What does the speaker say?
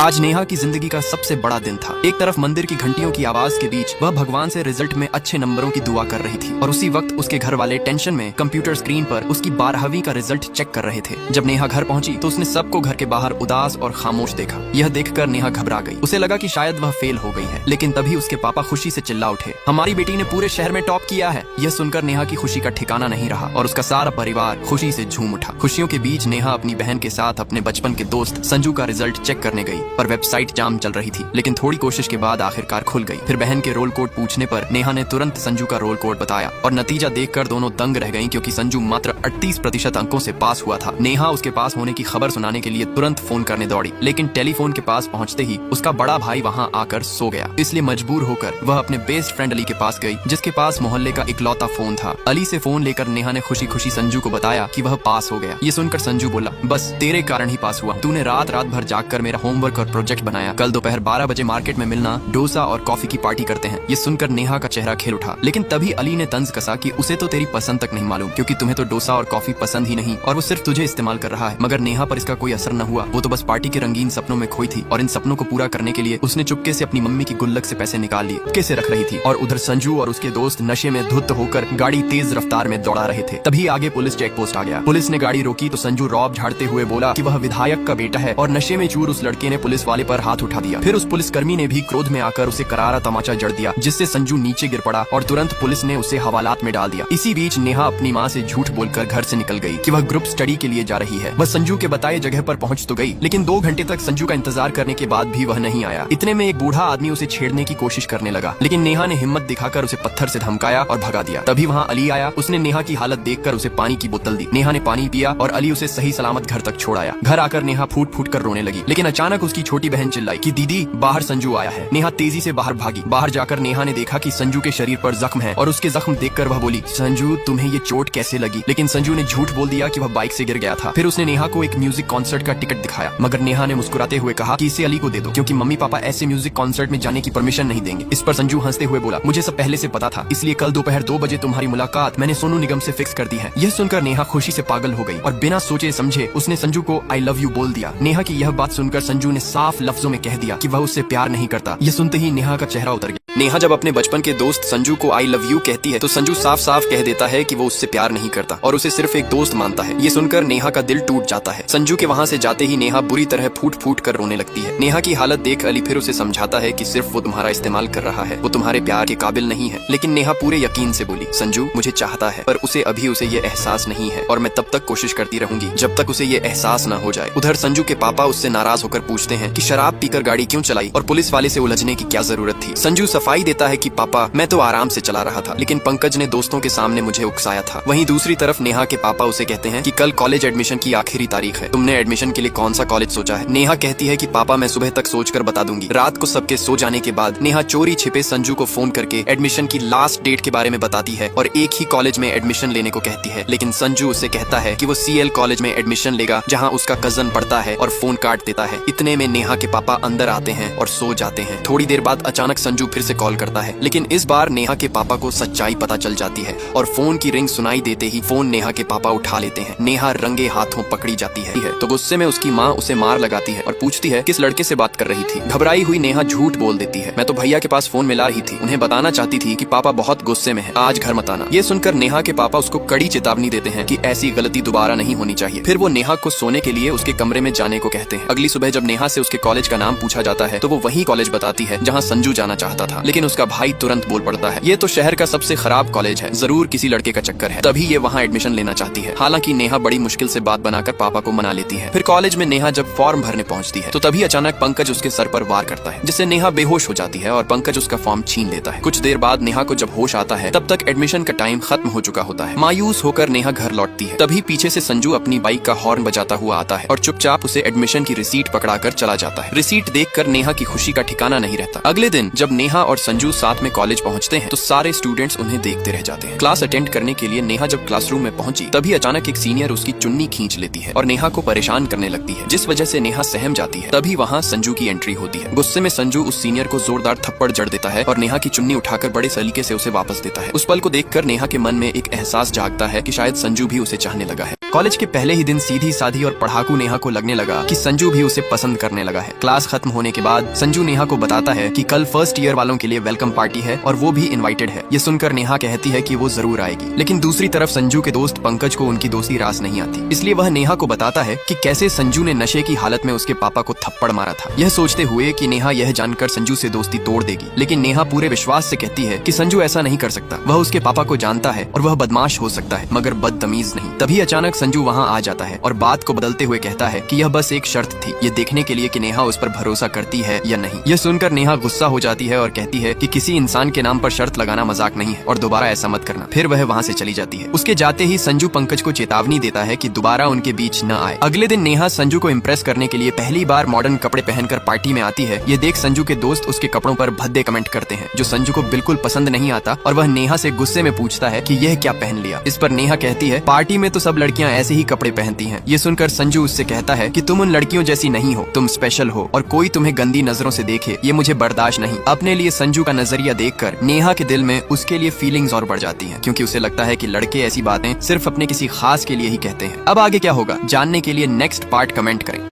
आज नेहा की जिंदगी का सबसे बड़ा दिन था। एक तरफ मंदिर की घंटियों की आवाज के बीच वह भगवान से रिजल्ट में अच्छे नंबरों की दुआ कर रही थी और उसी वक्त उसके घर वाले टेंशन में कंप्यूटर स्क्रीन पर उसकी 12वीं का रिजल्ट चेक कर रहे थे। जब नेहा घर पहुंची तो उसने सबको घर के बाहर उदास और खामोश देखा। यह देखकर नेहा घबरा गई। उसे लगा कि शायद वह फेल हो गई है, लेकिन तभी उसके पापा खुशी से चिल्ला उठे, हमारी बेटी ने पूरे शहर में टॉप किया है। यह सुनकर नेहा की खुशी का ठिकाना नहीं रहा और उसका सारा परिवार खुशी से झूम उठा। खुशियों के बीच नेहा अपनी बहन के साथ अपने बचपन के दोस्त संजू का रिजल्ट चेक करने गई, पर वेबसाइट जाम चल रही थी। लेकिन थोड़ी कोशिश के बाद आखिरकार खुल गई। फिर बहन के रोल कोड पूछने पर नेहा ने तुरंत संजू का रोल कोड बताया और नतीजा देखकर दोनों दंग रह गईं, क्योंकि संजू मात्र 38% अंकों से पास हुआ था। नेहा उसके पास होने की खबर सुनाने के लिए तुरंत फोन करने दौड़ी, लेकिन टेलीफोन के पास पहुंचते ही उसका बड़ा भाई वहां आकर सो गया। इसलिए मजबूर होकर वह अपने बेस्ट फ्रेंड अली के पास गई, जिसके पास मोहल्ले का इकलौता फोन था। अली से फोन लेकर नेहा ने खुशी खुशी संजू को बताया कि वह पास हो गया। ये सुनकर संजू बोला, बस तेरे कारण ही पास हुआ। तूने रात रात भर जागकर मेरा होमवर्क और प्रोजेक्ट बनाया। कल दोपहर 12 बजे मार्केट में मिलना, डोसा और कॉफी की पार्टी करते हैं। ये सुनकर नेहा का चेहरा खिल उठा, लेकिन तभी अली ने तंज कसा कि उसे तो तेरी पसंद तक नहीं मालूम, क्योंकि तुम्हें तो डोसा और कॉफी पसंद ही नहीं और वो सिर्फ तुझे इस्तेमाल कर रहा है। मगर नेहा पर इसका कोई असर न हुआ। वो तो बस पार्टी के रंगीन सपनों में खोई थी और इन सपनों को पूरा करने के लिए उसने चुपके से अपनी मम्मी की गुल्लक से पैसे निकाल लिए, कैसे रख रही थी। और उधर संजू और उसके दोस्त नशे में धुत होकर गाड़ी तेज रफ्तार में दौड़ा रहे थे। तभी आगे पुलिस चेक पोस्ट आ गया। पुलिस ने गाड़ी रोकी तो संजू रौब झाड़ते हुए बोला कि वह विधायक का बेटा है और नशे में चूर उस लड़के ने पुलिस वाले पर हाथ उठा दिया। फिर उस पुलिसकर्मी ने भी क्रोध में आकर उसे करारा तमाचा जड़ दिया, जिससे संजू नीचे गिर पड़ा और तुरंत पुलिस ने उसे हवालात में डाल दिया। इसी बीच नेहा अपनी माँ से झूठ बोलकर घर से निकल गई कि वह ग्रुप स्टडी के लिए जा रही है। वह संजू के बताए जगह पर पहुंच तो गई, लेकिन 2 घंटे तक संजू का इंतजार करने के बाद भी वह नहीं आया। इतने में एक बूढ़ा आदमी उसे छेड़ने की कोशिश करने लगा, लेकिन नेहा ने हिम्मत दिखाकर उसे पत्थर से धमकाया और भगा दिया। तभी वहाँ अली आया। उसने नेहा की हालत देखकर उसे पानी की बोतल दी। नेहा ने पानी पिया और अली उसे सही सलामत घर तक छोड़ आया। घर आकर नेहा फूट फूट कर रोने लगी, लेकिन अचानक उसकी छोटी बहन चिल्लाई कि दीदी बाहर संजू आया है। नेहा तेजी से बाहर भागी। बाहर जाकर नेहा ने देखा कि संजू के शरीर पर जख्म है और उसके जख्म देखकर वह बोली, संजू तुम्हें ये चोट कैसे लगी? लेकिन संजू ने झूठ बोल दिया कि वह बाइक से गिर गया था। फिर उसने नेहा को एक म्यूजिक कॉन्सर्ट का टिकट दिखाया, मगर नेहा ने मुस्कुराते हुए कहा कि इसे अली को दे दो, क्योंकि मम्मी पापा ऐसे म्यूजिक कॉन्सर्ट में जाने की परमिशन नहीं देंगे। इस पर संजू हंसते हुए बोला, मुझे सब पहले से पता था, इसलिए कल दोपहर 2 बजे तुम्हारी मुलाकात मैंने सोनू निगम से फिक्स कर दी है। यह सुनकर नेहा खुशी से पागल हो गई और बिना सोचे समझे उसने संजू को आई लव यू बोल दिया। नेहा की यह बात सुनकर संजू ने साफ लफ्जों में कह दिया कि वह उससे प्यार नहीं करता। यह सुनते ही नेहा का चेहरा उतर गया। नेहा जब अपने बचपन के दोस्त संजू को आई लव यू कहती है तो संजू साफ साफ कह देता है कि वो उससे प्यार नहीं करता और उसे सिर्फ एक दोस्त मानता है। ये सुनकर नेहा का दिल टूट जाता है। संजू के वहाँ से जाते ही नेहा बुरी तरह फूट फूट कर रोने लगती है। नेहा की हालत देख अली फिर उसे समझाता है कि सिर्फ वो तुम्हारा इस्तेमाल कर रहा है, वो तुम्हारे प्यार के काबिल नहीं है। लेकिन नेहा पूरे यकीन से बोली, संजू मुझे चाहता है, पर उसे अभी उसे ये एहसास नहीं है और मैं तब तक कोशिश करती रहूंगी जब तक उसे ये एहसास न हो जाए। उधर संजू के पापा उससे नाराज होकर पूछते हैं कि शराब पीकर गाड़ी क्यों चलाई और पुलिस वाले से उलझने की क्या जरूरत थी। संजू सफाई देता है कि पापा मैं तो आराम से चला रहा था, लेकिन पंकज ने दोस्तों के सामने मुझे उकसाया था। वहीं दूसरी तरफ नेहा के पापा उसे कहते हैं कि कल कॉलेज एडमिशन की आखिरी तारीख है, तुमने एडमिशन के लिए कौन सा कॉलेज सोचा है? नेहा कहती है कि पापा मैं सुबह तक सोचकर बता दूंगी। रात को सबके सो जाने के बाद नेहा चोरी छिपे संजू को फोन करके एडमिशन की लास्ट डेट के बारे में बताती है और एक ही कॉलेज में एडमिशन लेने को कहती है। लेकिन संजू उसे कहता है कि वो CL कॉलेज में एडमिशन लेगा जहाँ उसका कजन पढ़ता है और फोन काट देता है। इतने में नेहा के पापा अंदर आते हैं और सो जाते हैं। थोड़ी देर बाद अचानक संजू फिर से कॉल करता है, लेकिन इस बार नेहा के पापा को सच्चाई पता चल जाती है और फोन की रिंग सुनाई देते ही फोन नेहा के पापा उठा लेते हैं। नेहा रंगे हाथों पकड़ी जाती है तो गुस्से में उसकी माँ उसे मार लगाती है और पूछती है किस लड़के से बात कर रही थी। घबराई हुई नेहा झूठ बोल देती है, मैं तो भैया के पास फोन मिला रही थी, उन्हें बताना चाहती थी कि पापा बहुत गुस्से में है, आज घर मत आना। ये सुनकर नेहा के पापा उसको कड़ी चेतावनी देते हैं कि ऐसी गलती दोबारा नहीं होनी चाहिए। फिर वो नेहा को सोने के लिए उसके कमरे में जाने को कहते हैं। अगली सुबह जब नेहा से उसके कॉलेज का नाम पूछा जाता है तो वो वही कॉलेज बताती है जहाँ संजू जाना चाहता था, लेकिन उसका भाई तुरंत बोल पड़ता है, ये तो शहर का सबसे खराब कॉलेज है, जरूर किसी लड़के का चक्कर है, तभी ये वहाँ एडमिशन लेना चाहती है। हालांकि नेहा बड़ी मुश्किल से बात बनाकर पापा को मना लेती है। फिर कॉलेज में नेहा जब फॉर्म भरने पहुंचती है तो तभी अचानक पंकज उसके सर पर वार करता है, जिससे नेहा बेहोश हो जाती है और पंकज उसका फॉर्म छीन लेता है। कुछ देर बाद नेहा को जब होश आता है तब तक एडमिशन का टाइम खत्म हो चुका होता है। मायूस होकर नेहा घर लौटती है। तभी पीछे से संजू अपनी बाइक का हॉर्न बजाता हुआ आता है और चुपचाप उसे एडमिशन की रिसीट पकड़ाकर चला जाता है। रिसीट देखकर नेहा की खुशी का ठिकाना नहीं रहता। अगले दिन जब नेहा और संजू साथ में कॉलेज पहुंचते हैं तो सारे स्टूडेंट्स उन्हें देखते रह जाते हैं। क्लास अटेंड करने के लिए नेहा जब क्लासरूम में पहुंची तभी अचानक एक सीनियर उसकी चुन्नी खींच लेती है और नेहा को परेशान करने लगती है, जिस वजह से नेहा सहम जाती है। तभी वहाँ संजू की एंट्री होती है। गुस्से में संजू उस सीनियर को जोरदार थप्पड़ जड़ देता है और नेहा की चुन्नी उठाकर बड़े सलीके से उसे वापस देता है। उस पल को देखकर नेहा के मन में एक एहसास जागता है कि शायद संजू भी उसे चाहने लगा है। कॉलेज के पहले ही दिन सीधी साधी और पढ़ाकू नेहा को लगने लगा कि संजू भी उसे पसंद करने लगा है। क्लास खत्म होने के बाद संजू नेहा को बताता है कि कल फर्स्ट ईयर वालों के लिए वेलकम पार्टी है और वो भी इनवाइटेड है। ये सुनकर नेहा कहती है कि वो जरूर आएगी, लेकिन दूसरी तरफ संजू के दोस्त पंकज को उनकी दोस्ती रास नहीं आती, इसलिए वह नेहा को बताता है कि कैसे संजू ने नशे की हालत में उसके पापा को थप्पड़ मारा था, यह सोचते हुए कि नेहा यह जानकर संजू से दोस्ती तोड़ देगी। लेकिन नेहा पूरे विश्वास से कहती है कि संजू ऐसा नहीं कर सकता, वह उसके पापा को जानता है और वह बदमाश हो सकता है मगर बदतमीज नहीं। तभी अचानक संजू वहाँ आ जाता है और बात को बदलते हुए कहता है कि यह बस एक शर्त थी, ये देखने के लिए कि नेहा उस पर भरोसा करती है या नहीं। यह सुनकर नेहा गुस्सा हो जाती है और कहती है कि किसी इंसान के नाम पर शर्त लगाना मजाक नहीं है और दोबारा ऐसा मत करना। फिर वह वहाँ से चली जाती है। उसके जाते ही संजू पंकज को चेतावनी देता है कि दोबारा उनके बीच न आए। अगले दिन नेहा संजू को इम्प्रेस करने के लिए पहली बार मॉडर्न कपड़े पहनकर पार्टी में आती है। ये देख संजू के दोस्त उसके कपड़ों पर भद्दे कमेंट करते हैं जो संजू को बिल्कुल पसंद नहीं आता और वह नेहा से गुस्से में पूछता है कि यह क्या पहन लिया। इस पर नेहा कहती है पार्टी में तो सब लड़कियां ऐसे ही कपड़े पहनती हैं। ये सुनकर संजू उससे कहता है कि तुम उन लड़कियों जैसी नहीं हो, तुम स्पेशल हो और कोई तुम्हें गंदी नजरों से देखे ये मुझे बर्दाश्त नहीं। अपने लिए संजू का नजरिया देखकर नेहा के दिल में उसके लिए फीलिंग्स और बढ़ जाती हैं, क्योंकि उसे लगता है कि लड़के ऐसी बातें सिर्फ अपने किसी खास के लिए ही कहते हैं। अब आगे क्या होगा जानने के लिए नेक्स्ट पार्ट कमेंट करें।